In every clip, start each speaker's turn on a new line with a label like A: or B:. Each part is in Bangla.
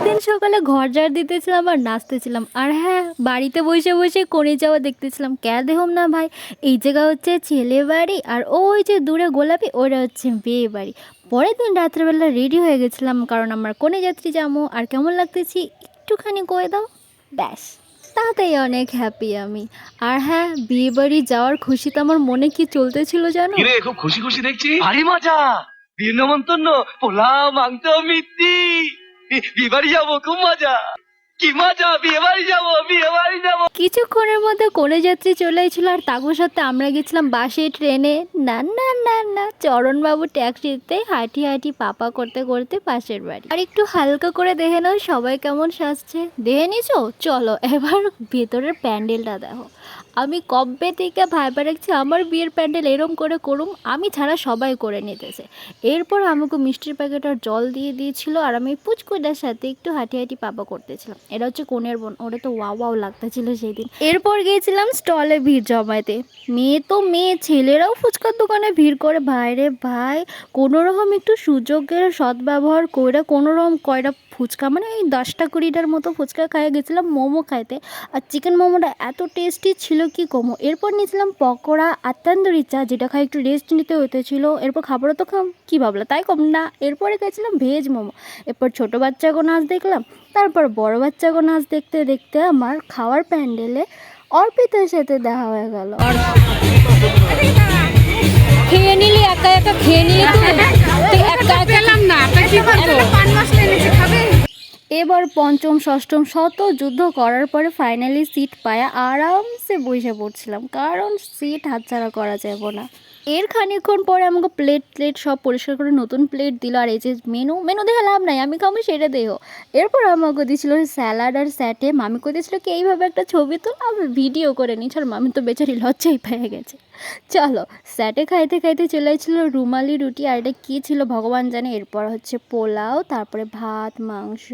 A: দিন সকালে ঘর ঝাড় দিতেছিলাম আর নাচতেছিলাম, আর হ্যাঁ, বাড়িতে বসে বসে কোণে যাওয়া দেখতেছিলাম। ক্যা দেহম না ভাই, এই জায়গা হচ্ছে ছেলে বাড়ি আর ওই যে দূরে গোলাপি ওরা হচ্ছে বিয়ে বাড়ি। পরের দিন রাত্রেবেলা রেডি হয়ে গেছিলাম, কারণ আমার কোণে যাত্রী যাবো। আর কেমন লাগতেছি একটুখানি কয়ে দাও, ব্যাস তাতেই অনেক হ্যাপি আমি। আর হ্যাঁ, বিয়ে বাড়ি যাওয়ার খুশিতে আমার মনে কি চলতেছিল জানো?
B: কিরে, খুব খুশি খুশি দেখছি। ভারী মজা, বিয়ে নেমন্তন্ন, পোলাও, মাংস, মিষ্টি। বিয়ে বাড়ি যাবো, খুব মজা। কি মজা, বিয়ে বাড়ি যাবো, বিয়ে বাড়ি যাবো।
A: কিছুক্ষণের মধ্যে কোনে যাত্রী চলে এসেছিল, আর তার সাথে আমরা গেছিলাম বাসে, ট্রেনে, না না না না, চরণবাবু ট্যাক্সিতে হাঁটি হাঁটি পাপা করতে করতে পাশের বাড়ি। আর একটু হালকা করে দেখে নাও সবাই কেমন সাজছে, দেখে নিছো? চলো এবার ভেতরের প্যান্ডেলটা দেখো। আমি কবে থেকে ভাইবা রাখছি আমার বিয়ের প্যান্ডেল এরম করে করুম, আমি ছাড়া সবাই করে নিতেছে। এরপর আমাকে মিষ্টির প্যাকেট আর জল দিয়ে দিয়েছিল, আর আমি পুচকুটার সাথে একটু হাঁটি হাঁটি পাপা করতেছিলাম। এটা হচ্ছে কোনের বোন, ওটা তো ওয়াও ওয়াও লাগতেছিল সেই দিন। এরপর গিয়েছিলাম স্টলে ভিড় জমাইতে। মেয়ে তো মেয়ে, ছেলেরাও ফুচকার দোকানে ভিড় করে। ভাইরে ভাই, কোনো রকম একটু সুযোগের সদ্ব্যবহার করে কোনো রকম কয়টা ফুচকা, মানে এই 10টা 20টার মতো ফুচকা খাইয়ে গেছিলাম মোমো খাইতে। আর চিকেন মোমোটা এত টেস্টি ছিল কি কমো। এরপর নিয়েছিলাম পকোড়া আর তান্দুরি চা, যেটা খাই একটু রেস্ট নিতে হতেছিল। এরপর খাবারও তো খাম, কী ভাবলা তাই কম না। এরপরে গেছিলাম ভেজ মোমো। এরপর ছোটো বাচ্চাগো নাচ দেখলাম, তারপর বড় বাচ্চাগো নাচ দেখতে দেখতে আমার খাওয়ার প্যান্ডেলে অর্পিতার সাথে দেখা হয়ে গেল। খেয়ে নিলি একা একা, খেয়ে নিলি তুই একা
C: পেলাম না,
A: এবার পঞ্চম ষষ্ঠম শত যুদ্ধ করার পরে ফাইনালি সিট পায়া আরামসে বসে পড়ছিলাম, কারণ সিট হাতছাড়া করা যাবে না। এর খানিকক্ষণ পরে আমাকে প্লেট সব পরিষ্কার করে নতুন প্লেট দিল। আর এই যে মেনু দেখে লাভ নাই, আমি খাবো সেটা দেও। এরপর আমাকে দিয়েছিল স্যালাড আর স্যাটে। মামি দিয়েছিল কি এইভাবে একটা ছবি তো আমি ভিডিও করে নিচ্ছি, আর মামি তো বেচারি লজ্জাই পেয়ে গেছে। চলো, স্যাটে খাইতে খাইতে চলে এসেছিলো রুমালি রুটি, আর এটা কী ছিল ভগবান জানে। এরপর হচ্ছে পোলাও, তারপরে ভাত, মাংস,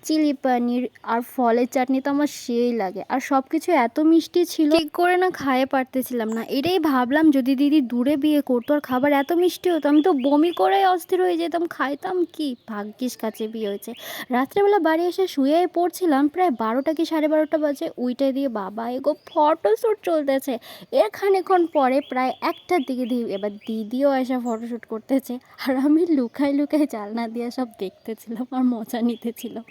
A: চিলি পনির আর ফলের চাটনি তো আমার সেই লাগে। আর সব কিছু এত মিষ্টি ছিল, ঠিক করে না খাইয়ে পারতেছিলাম না। এটাই ভাবলাম যদি দিদি দূরে বিয়ে করতো আর খাবার এত মিষ্টি হতো, আমি তো বমি করে অস্থির হয়ে যেতাম, খাইতাম কি। ভাগ্যিস কাছে বিয়ে হয়েছে। রাত্রেবেলা বাড়ি এসে শুয়েই পড়ছিলাম, প্রায় 12টা কি 12:30 বাজে। উইটা দিয়ে বাবা এগো ফটোশ্যুট চলতেছে। এর খানিকক্ষণ পরে প্রায় 1টার দিকে এবার দিদিও এসে ফটোশ্যুট করতেছে, আর আমি লুকাই লুকাই জানলা দিয়ে সব দেখতেছিলাম আর মজা নিতেছিলাম।